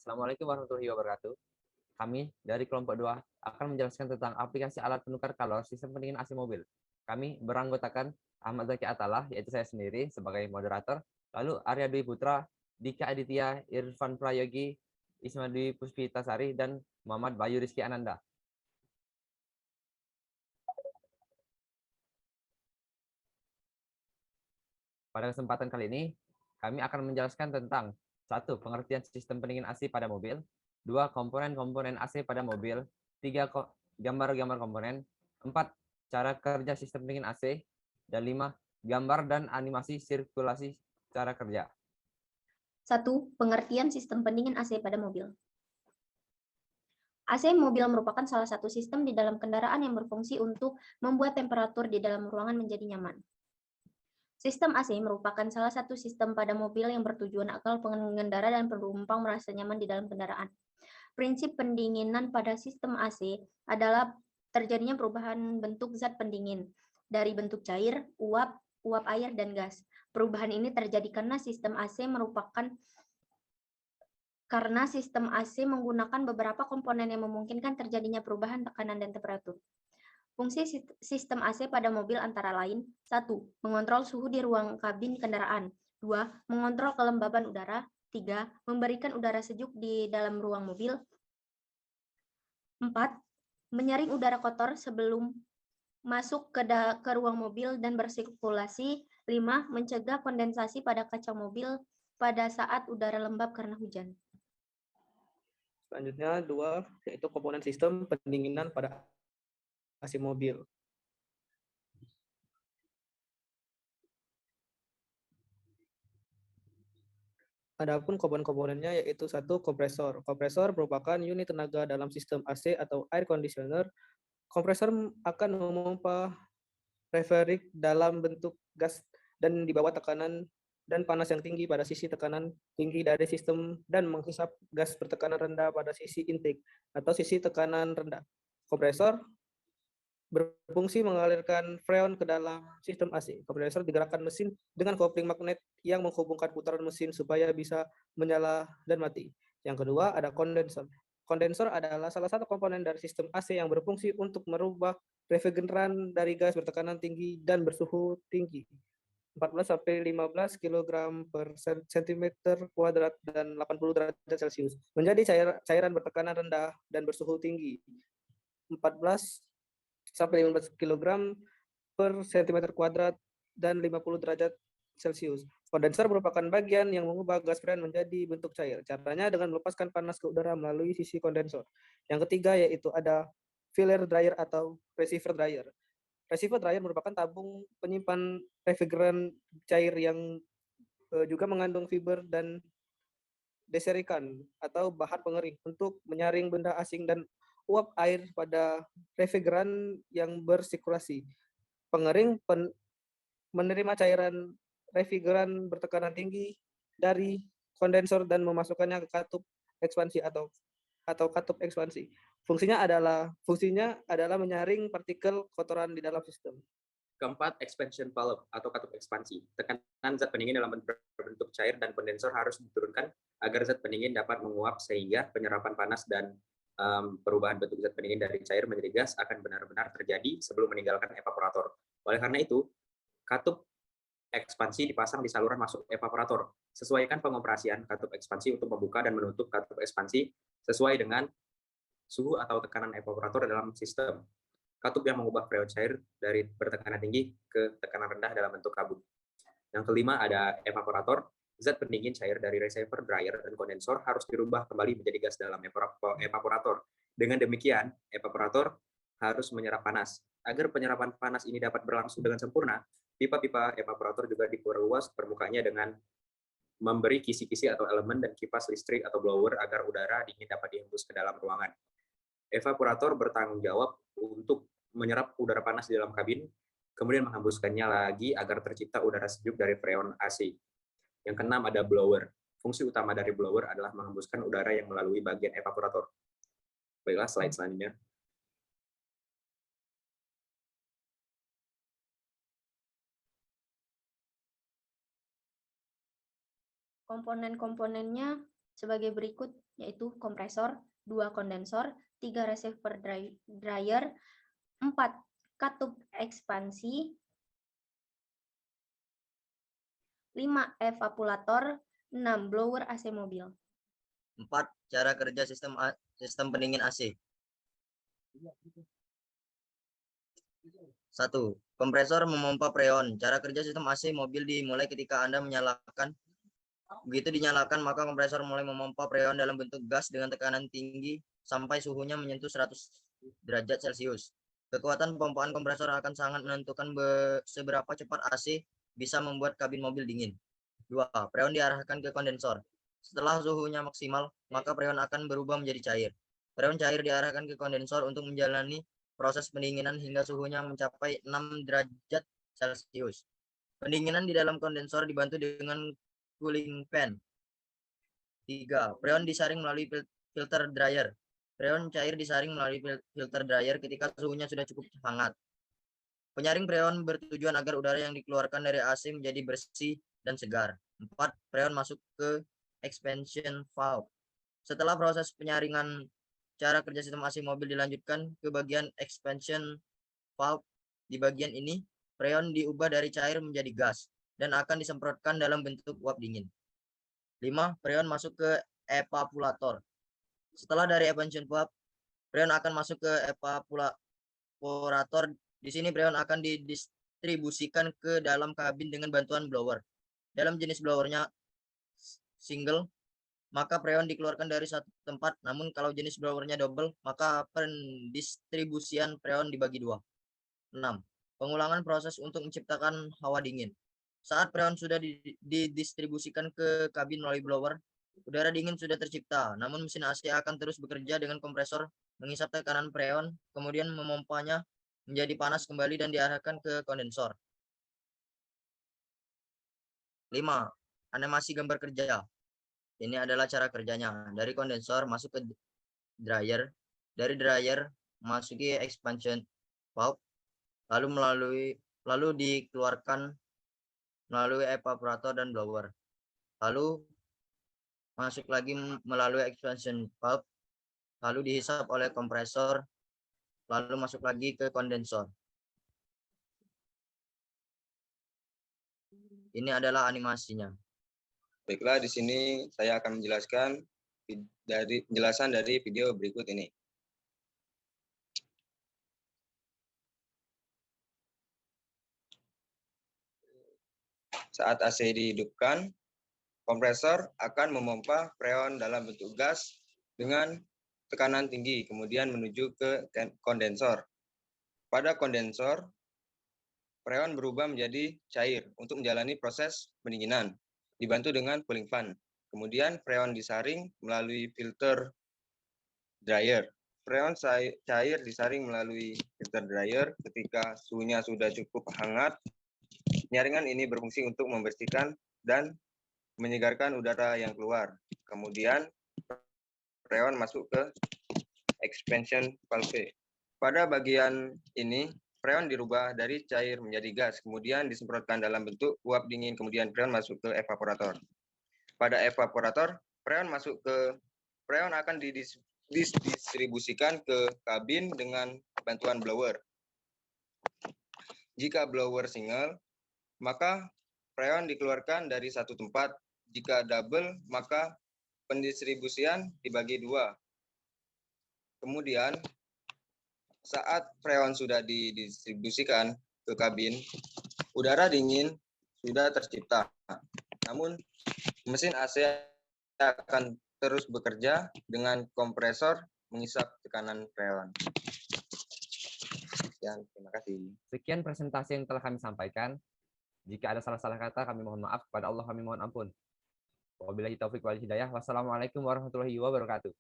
Assalamualaikum warahmatullahi wabarakatuh. Kami dari kelompok 2 akan menjelaskan tentang aplikasi alat penukar kalor sistem pendingin AC mobil. Kami beranggotakan Ahmad Zaki Atalah, yaitu saya sendiri sebagai moderator, lalu Arya Dwi Putra, Dika Aditya, Irfan Prayogi, Isma Dwi Puspitasari, dan Muhammad Bayu Rizky Ananda. Pada kesempatan kali ini, kami akan menjelaskan tentang 1. Pengertian sistem pendingin AC pada mobil, 2. Komponen-komponen AC pada mobil, 3. Gambar-gambar komponen, 4. Cara kerja sistem pendingin AC, dan 5. Gambar dan animasi sirkulasi cara kerja. 1. Pengertian sistem pendingin AC pada mobil. AC mobil merupakan salah satu sistem di dalam kendaraan yang berfungsi untuk membuat temperatur di dalam ruangan menjadi nyaman. Sistem AC merupakan salah satu sistem pada mobil yang bertujuan agar pengendara dan penumpang merasa nyaman di dalam kendaraan. Prinsip pendinginan pada sistem AC adalah terjadinya perubahan bentuk zat pendingin dari bentuk cair, uap, uap air, dan gas. Perubahan ini terjadi karena sistem AC menggunakan beberapa komponen yang memungkinkan terjadinya perubahan tekanan dan temperatur. Fungsi sistem AC pada mobil antara lain: 1. Mengontrol suhu di ruang kabin kendaraan. 2. Mengontrol kelembaban udara. 3. Memberikan udara sejuk di dalam ruang mobil. 4. Menyaring udara kotor sebelum masuk ke ruang mobil dan bersirkulasi. 5. Mencegah kondensasi pada kaca mobil pada saat udara lembab karena hujan. Selanjutnya 2, yaitu komponen sistem pendinginan pada AC mobil. Adapun komponen-komponennya yaitu 1. Kompresor. Kompresor merupakan unit tenaga dalam sistem AC atau air conditioner. Kompresor akan memompa refrigerant dalam bentuk gas dan di bawah tekanan dan panas yang tinggi pada sisi tekanan tinggi dari sistem dan menghisap gas bertekanan rendah pada sisi intake atau sisi tekanan rendah. Kompresor berfungsi mengalirkan freon ke dalam sistem AC. Kompresor digerakkan mesin dengan kopling magnet yang menghubungkan putaran mesin supaya bisa menyala dan mati. Yang kedua ada kondensor. Kondensor adalah salah satu komponen dari sistem AC yang berfungsi untuk merubah refrigeran dari gas bertekanan tinggi dan bersuhu tinggi 14 sampai 15 kg per cm kuadrat dan 80 derajat Celcius menjadi cairan bertekanan rendah dan bersuhu tinggi 14 sampai 15 kg per cm kuadrat dan 50 derajat Celcius. Kondensor merupakan bagian yang mengubah gas freon menjadi bentuk cair. Caranya dengan melepaskan panas ke udara melalui sisi kondensor. Yang ketiga yaitu ada filler dryer atau receiver dryer. Receiver dryer merupakan tabung penyimpan refrigeran cair yang juga mengandung fiber dan deserikan atau bahan pengering untuk menyaring benda asing dan uap air pada refrigeran yang bersirkulasi. Pengering menerima cairan refrigeran bertekanan tinggi dari kondensor dan memasukkannya ke katup ekspansi atau katup ekspansi. Fungsinya adalah menyaring partikel kotoran di dalam sistem. Keempat, expansion valve atau katup ekspansi. Tekanan zat pendingin dalam berbentuk cair dan kondensor harus diturunkan agar zat pendingin dapat menguap sehingga penyerapan panas dan perubahan bentuk zat pendingin dari cair menjadi gas akan benar-benar terjadi sebelum meninggalkan evaporator. Oleh karena itu, katup ekspansi dipasang di saluran masuk evaporator. Sesuaikan pengoperasian katup ekspansi untuk membuka dan menutup katup ekspansi sesuai dengan suhu atau tekanan evaporator dalam sistem. Katup yang mengubah freon cair dari bertekanan tinggi ke tekanan rendah dalam bentuk kabut. Yang kelima ada evaporator. Zat pendingin cair dari receiver dryer dan kondensor harus dirubah kembali menjadi gas dalam evaporator. Dengan demikian, evaporator harus menyerap panas. Agar penyerapan panas ini dapat berlangsung dengan sempurna, pipa-pipa evaporator juga diperluas permukaannya dengan memberi kisi-kisi atau elemen dan kipas listrik atau blower agar udara dingin dapat dihembus ke dalam ruangan. Evaporator bertanggung jawab untuk menyerap udara panas di dalam kabin, kemudian menghembuskannya lagi agar tercipta udara sejuk dari freon AC. Yang keenam ada blower. Fungsi utama dari blower adalah menghembuskan udara yang melalui bagian evaporator. Baiklah, slide selanjutnya. Komponen-komponennya sebagai berikut, yaitu kompresor, 2 kondensor, 3 receiver dryer, 4 katup ekspansi, 5 evaporator, 6 blower AC mobil. 4. Cara kerja sistem pendingin AC. 1. Kompresor memompa freon. Cara kerja sistem AC mobil dimulai ketika Anda menyalakan. Begitu dinyalakan, maka kompresor mulai memompa freon dalam bentuk gas dengan tekanan tinggi sampai suhunya menyentuh 100 derajat Celcius. Kekuatan pompaan kompresor akan sangat menentukan seberapa cepat AC bisa membuat kabin mobil dingin. 2. Freon diarahkan ke kondensor. Setelah suhunya maksimal, maka freon akan berubah menjadi cair. Freon cair diarahkan ke kondensor untuk menjalani proses pendinginan hingga suhunya mencapai 6 derajat Celcius. Pendinginan di dalam kondensor dibantu dengan cooling fan. 3. Freon disaring melalui filter dryer. Freon cair disaring melalui filter dryer ketika suhunya sudah cukup hangat. Penyaring freon bertujuan agar udara yang dikeluarkan dari AC menjadi bersih dan segar. 4. Freon masuk ke expansion valve. Setelah proses penyaringan, cara kerja sistem AC mobil dilanjutkan ke bagian expansion valve. Di bagian ini, freon diubah dari cair menjadi gas dan akan disemprotkan dalam bentuk uap dingin. 5. Freon masuk ke evaporator. Setelah dari expansion valve, freon akan masuk ke evaporator. Di sini freon akan didistribusikan ke dalam kabin dengan bantuan blower. Dalam jenis blowernya single, maka freon dikeluarkan dari satu tempat, namun kalau jenis blowernya double, maka pendistribusian freon dibagi 2. 6. Pengulangan proses untuk menciptakan hawa dingin. Saat freon sudah didistribusikan ke kabin melalui blower, udara dingin sudah tercipta, namun mesin AC akan terus bekerja dengan kompresor menghisap tekanan freon, kemudian memompanya menjadi panas kembali dan diarahkan ke kondensor. 5. Animasi gambar kerja. Ini adalah cara kerjanya. Dari kondensor masuk ke dryer, dari dryer masuki expansion valve, lalu dikeluarkan melalui evaporator dan blower. Lalu masuk lagi melalui expansion valve, lalu dihisap oleh kompresor, lalu masuk lagi ke kondensor. Ini adalah animasinya. Baiklah, di sini saya akan menjelaskan penjelasan dari video berikut ini. Saat AC dihidupkan, kompresor akan memompa freon dalam bentuk gas dengan tekanan tinggi, kemudian menuju ke kondensor. Pada kondensor, freon berubah menjadi cair untuk menjalani proses pendinginan, dibantu dengan cooling fan. Kemudian freon disaring melalui filter dryer. Freon cair disaring melalui filter dryer ketika suhunya sudah cukup hangat. Nyaringan ini berfungsi untuk membersihkan dan menyegarkan udara yang keluar. Kemudian freon masuk ke expansion valve. Pada bagian ini, freon dirubah dari cair menjadi gas, kemudian disemprotkan dalam bentuk uap dingin, kemudian freon masuk ke evaporator. Pada evaporator, freon akan didistribusikan ke kabin dengan bantuan blower. Jika blower single, maka freon dikeluarkan dari satu tempat. Jika double, maka pendistribusian dibagi 2. Kemudian, saat freon sudah didistribusikan ke kabin, udara dingin sudah tercipta. Namun, mesin AC akan terus bekerja dengan kompresor menghisap tekanan freon. Sekian, terima kasih. Sekian presentasi yang telah kami sampaikan. Jika ada salah-salah kata, kami mohon maaf. Kepada Allah kami mohon ampun. Wabillahi taufiq wal hidayah. Wassalamualaikum warahmatullahi wabarakatuh.